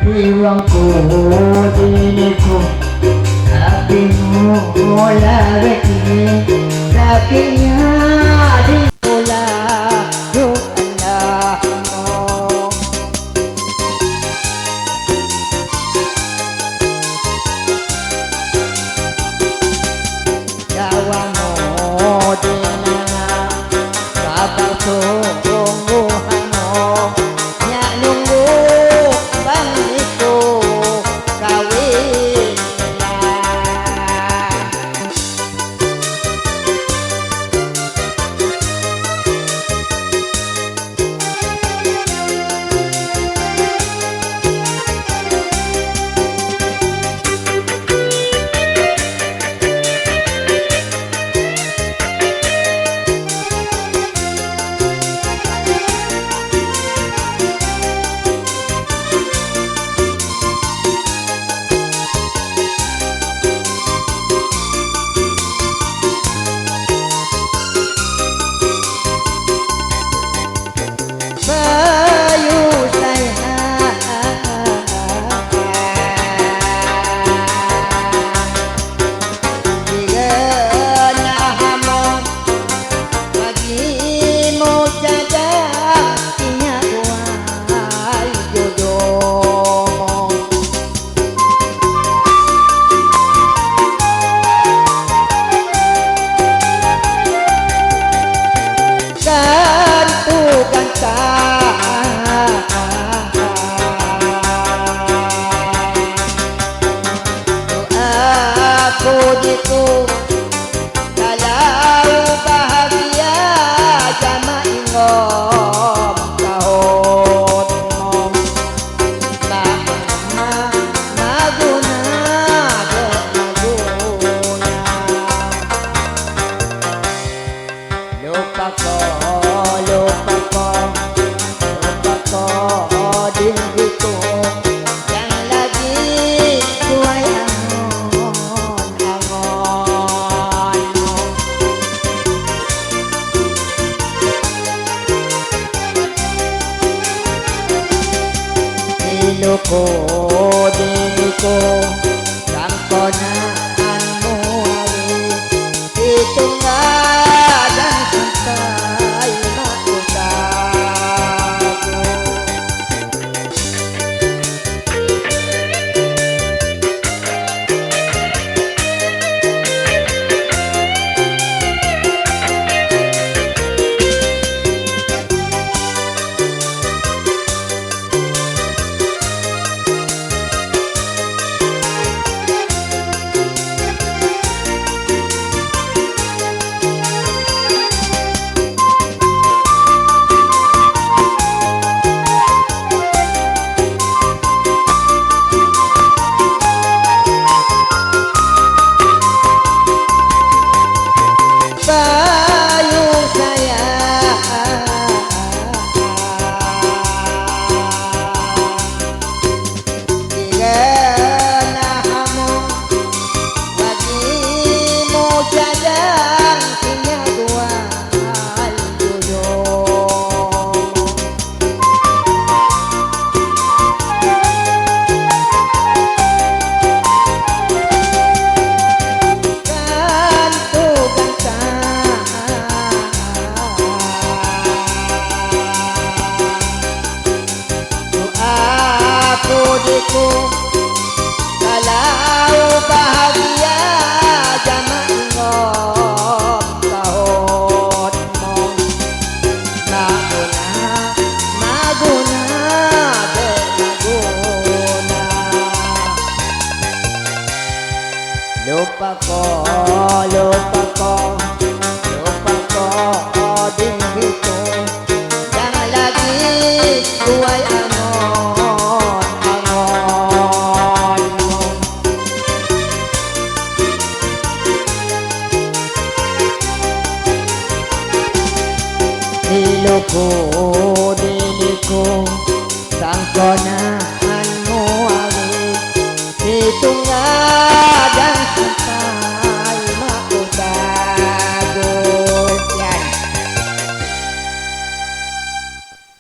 Iwangku diriku hatimu mulai sakitnya dimulai anakmu jawamu dinana sabar sungguhanmu nyak nunggu bangku kawin pujiku kalau bahagia jama ingom tahun mom bahma maguna lupa ko diriku yang lagi tuai luko diriku sangkonaanmu hari itu dan sampai makusaku pujiku kalau bahagia jama ingom tahun mom maguna lupa ko diriku yang lagi tuai luko